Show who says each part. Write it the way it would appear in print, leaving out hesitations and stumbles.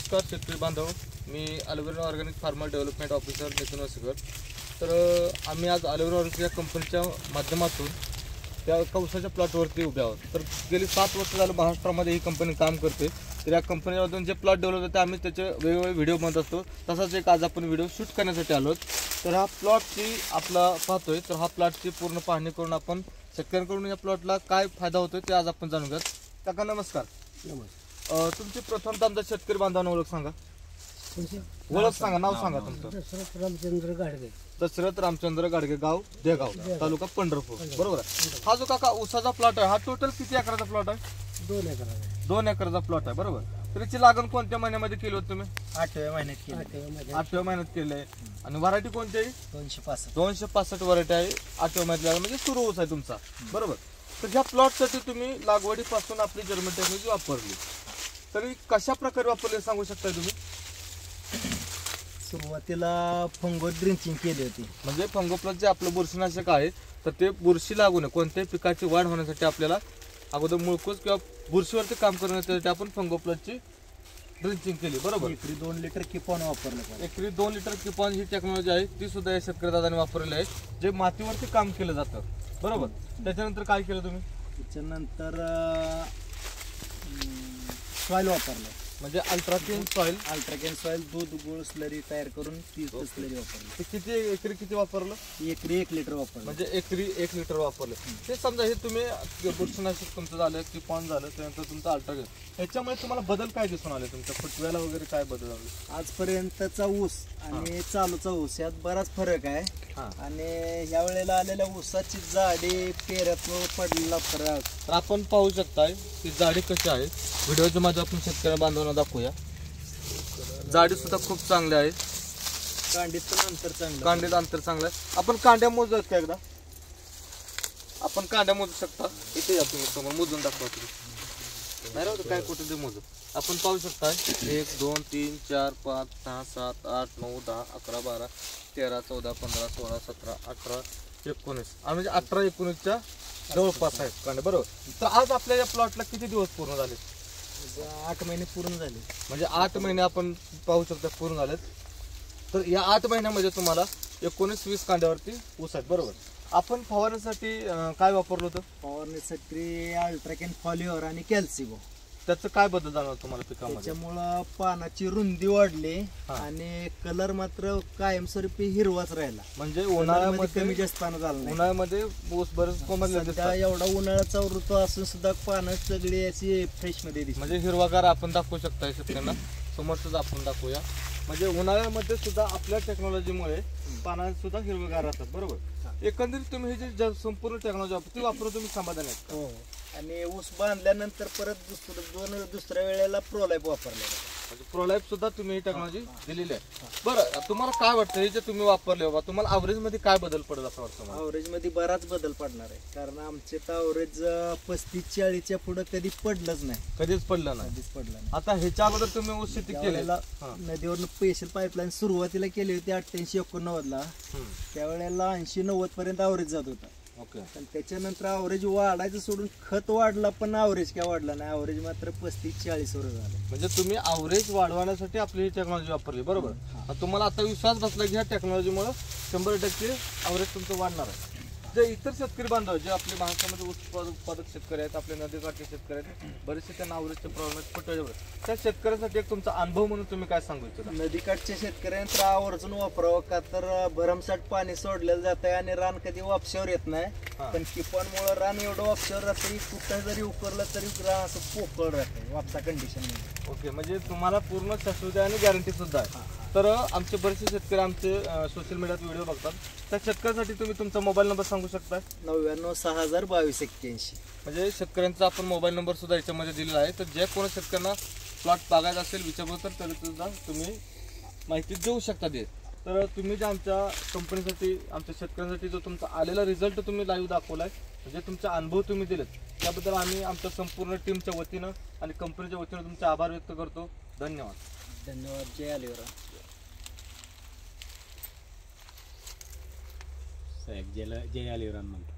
Speaker 1: नमस्कार शेतकरी बांधव, मी aloe vera organic farmer development officer Nitin Waskar. तर आम्ही आज अलोवेरा ऑर्गॅनिक या कंपनीच्या माध्यमातून त्या एका उसाच्या प्लॉटवरती उभे आहोत. तर गेली 7 वर्ष झालं महाराष्ट्रामध्ये ही कंपनी काम करते. तर या कंपनीमधून जे प्लॉट डेव्हलप होते आम्ही त्याचे वेगवेगळे व्हिडिओ बनवत असतो. तसाच एक आज आपण व्हिडिओ शूट करण्यासाठी आलो. तर हा प्लॉटची आपला पाहतोय, तर हा प्लॉटची पूर्ण पाहणी करून आपण शेतकऱ्यांकडून या प्लॉटला काय फायदा होतोय ते आज आपण जाणून घेऊयात. काका नमस्कार. तुमची प्रथमतः आमच्या शेतकरी बांधवांना ओळख सांगा. ओळख सांगा, नाव सांगा तुमचं.
Speaker 2: दशरथ रामचंद्र गाडगे.
Speaker 1: दशरथ रामचंद्र गाडगे, गाव देगाव, तालुका पंढरपूर, बरोबर आहे. हा जो काका उसाचा प्लॉट आहे हा टोटल किती एकराचा प्लॉट आहे?
Speaker 2: 2 एकर.
Speaker 1: 2 एकराचा प्लॉट आहे, बरोबर. तर याची लागण कोणत्या महिन्यामध्ये केली होती तुम्ही?
Speaker 2: 8व्या महिन्यात केली.
Speaker 1: 8व्या महिन्यात केली आहे. आणि व्हरायटी कोणती आहे?
Speaker 2: 265
Speaker 1: व्हरायटी आहे. 8व्या महिन्यात लागण म्हणजे सुरू ऊस आहे तुमचा, बरोबर. तर ह्या प्लॉटसाठी तुम्ही लागवडीपासून आपली जर्मन टेक्नॉलॉजी वापरली, तरी कशा प्रकारे वापरले सांगू शकता तुम्ही?
Speaker 2: सुरुवातीला फंगो ड्रिंचिंग केली होती.
Speaker 1: म्हणजे फंगोप्लस जे आपलं बुरशीनाशक आहे, तर ते बुरशी लागू नये, कोणत्याही पिकाची वाढ होण्यासाठी आपल्याला अगोदर मुळकूस किंवा बुरशीवरती काम करण्यासाठी आपण फंगोप्लसची ड्रिंचिंग केली, बरोबर.
Speaker 2: एकरी 2 लिटर किपॉन वापरलं.
Speaker 1: एकरी 2 लिटर किपॉन ही टेक्नॉलॉजी आहे, ती सुद्धा या शेतकरी दादाने वापरलेली आहे, जे मातीवरती काम केलं जातं, बरोबर. त्याच्यानंतर काय केलं तुम्ही?
Speaker 2: त्याच्यानंतर सॉइल वापरलं,
Speaker 1: म्हणजे अल्ट्राकेन सॉइल
Speaker 2: दूध गुळ स्लरी तयार करून ती स्लरी वापरली.
Speaker 1: ते किती एकरी किती वापरलं?
Speaker 2: एकरी 1 लिटर वापरलं.
Speaker 1: म्हणजे एकरी 1 लिटर वापरलं. ते समजा हे तुम्ही बुरशीनाशक तुमचं झालं, किपॉन झालं, त्यानंतर तुमचं अल्ट्राकेन, ह्याच्यामुळे तुम्हाला बदल काय दिसून आले? तुमच्या फुटव्याला वगैरे काय बदल आले?
Speaker 2: आजपर्यंतचा ऊस आणि चालूचा ऊस यात बराच फरक आहे. आणि ह्या वेळेला आलेल्या ऊसाची जाडी, पेऱ्यात पडलेला फरक
Speaker 1: तर आपण पाहू शकताय की जाडी कशी आहे. व्हिडिओच्या माध्यमातून शेतकऱ्या बांधवांना दाखवूया. जाडी सुद्धा खूप चांगली आहे.
Speaker 2: कांडीत अंतर चांगलं,
Speaker 1: कांडीत अंतर चांगलं आहे. आपण कांड्या मोजत का एकदा? आपण कांड्या मोजू शकता. इथे या तुम्ही समोर मोजून दाखवा. तुम्ही नाही राहत काय कुठे ते मोजू. आपण पाहू शकताय 1 2 3 4 5 6 7 8 9 10 11 12 13 14 15 16 17 18 19 म्हणजे 18 19च्या जवळपास आहेत कांडे, बरोबर. तर आज आपल्या या प्लॉटला किती दिवस पूर्ण झाले?
Speaker 2: 8 महिने पूर्ण झाले.
Speaker 1: म्हणजे 8 महिने आपण पाहू शकता पूर्ण झालेत. तर या 8 महिन्यामध्ये तुम्हाला 19-20 कांड्यावरती ऊस आहेत, बरोबर. आपण फवारण्यासाठी काय वापरलं होतं?
Speaker 2: फवारण्यासाठी अल्ट्राकेन फॉलिओर आणि कॅल्सिगो.
Speaker 1: त्याचं काय बदल जाणवलं तुम्हाला पिकामध्ये?
Speaker 2: त्याच्यामुळं पानाची रुंदी वाढली आणि कलर मात्र कायमस्वरूपी हिरवाच राहिला.
Speaker 1: म्हणजे उन्हाळ्यामध्ये
Speaker 2: कमी जास्त पानं झालं.
Speaker 1: उन्हाळ्यामध्ये ऊस बरेच कोमल
Speaker 2: एवढा उन्हाळ्याचा ऋतू असून सुद्धा पानं सगळी अशी फ्रेश मध्ये दिसली.
Speaker 1: म्हणजे हिरवागार आपण दाखवू शकता शेतकऱ्यांना. समोर सुद्धा आपण दाखवूया. म्हणजे उन्हाळ्यामध्ये सुद्धा आपल्या टेक्नॉलॉजीमुळे पाना सुद्धा हिरवगार राहतात, बरोबर. एकंदरीत तुम्ही ही जी संपूर्ण टेक्नॉलॉजी ती वापरून तुम्ही समाधानी आहेत?
Speaker 2: हो. आणि ऊस बांधल्यानंतर परत दुसऱ्या वेळेला प्रोलाइफ वापरलेला.
Speaker 1: म्हणजे प्रोलाइफ सुद्धा तुम्ही ही टेक्नॉलॉजी दिलेली आहे, बरं. तुम्हाला काय वाटतं हे जे तुम्ही वापरले बाबा, तुम्हाला ॲव्हरेज मध्ये काय बदल पडेल असं वाटतं?
Speaker 2: ॲव्हरेज मध्ये बराच बदल पडणार आहे, कारण आमचे तर ॲव्हरेज 35-40च्या पुढे कधी पडलंच नाही.
Speaker 1: कधीच पडलं नाही. आता ह्याच्या अगोदर तुम्ही ऊस शेती केलेला
Speaker 2: नदीवरून स्पेशल पाईपलाईन सुरुवातीला केली होती 88-89 ला. त्यावेळेला 80-90 पर्यंत ॲव्हरेज जात होता.
Speaker 1: ओके.
Speaker 2: पण त्याच्यानंतर ॲव्हरेज वाढायचं सोडून खत वाढला, पण ॲव्हरेज काय वाढला नाही. ॲव्हरेज मात्र 35-40 वर झालं.
Speaker 1: म्हणजे तुम्ही ॲव्हरेज वाढवण्यासाठी आपली ही टेक्नॉलॉजी वापरली, बरोबर. तुम्हाला आता विश्वास बसला की ह्या टेक्नॉलॉजीमुळे 100% ॲव्हरेज तुमचं वाढणार आहे. जे इतर शेतकरी बांधव जे आपले महाराष्ट्रामध्ये ऊस उत्पादक शेतकरी आहेत, आपले नदीकाठचे शेतकरी आहेत, बरेचसे त्यांना ॲव्हरेजचे प्रॉब्लेम आहेत फुटव्यावर. त्या शेतकऱ्यांसाठी एक तुमचा अनुभव म्हणून तुम्ही काय सांगू इच्छिता?
Speaker 2: नदीकाठच्या शेतकऱ्यांनी तर आवर्जून वापरावं, का तर भरमसाठ पाणी सोडलेलं जात आहे आणि रान कधी वापशावर येत नाही. पण किपॉनमुळे रान एवढं वापशावर राहतं की कुठं जरी उकरलं तरी रान असं पोकळ राहतं वापसा कंडिशन मध्ये.
Speaker 1: ओके. म्हणजे तुम्हाला पूर्ण शाश्वती आणि गॅरंटी सुद्धा आहे. तर आमचे बरेचसे शेतकरी आमचे सोशल मीडियात व्हिडिओ बघतात, त्या शेतकऱ्यांसाठी तुम्ही तुमचा मोबाईल नंबर सांगू शकता?
Speaker 2: 99602281.
Speaker 1: म्हणजे शेतकऱ्यांचा आपण मोबाईल नंबर सुद्धा याच्यामध्ये दिलेला आहे. तर जे कोणी शेतकऱ्यांना प्लॉट बागायचा असेल विचारलं तर तरी सुद्धा तुम्ही माहिती देऊ शकता. तर तुम्ही जे आमच्या कंपनीसाठी आमच्या शेतकऱ्यांसाठी जो तुमचा आलेला रिझल्ट तुम्ही लाईव्ह दाखवलाय, म्हणजे तुमचा अनुभव तुम्ही दिलेत, त्याबद्दल आम्ही आमच्या संपूर्ण टीमच्या वतीनं आणि कंपनीच्या वतीनं तुमचे आभार व्यक्त करतो. धन्यवाद.
Speaker 2: जय अलोवेरा
Speaker 3: साहेब. जय अलोवेरा म्हणतो.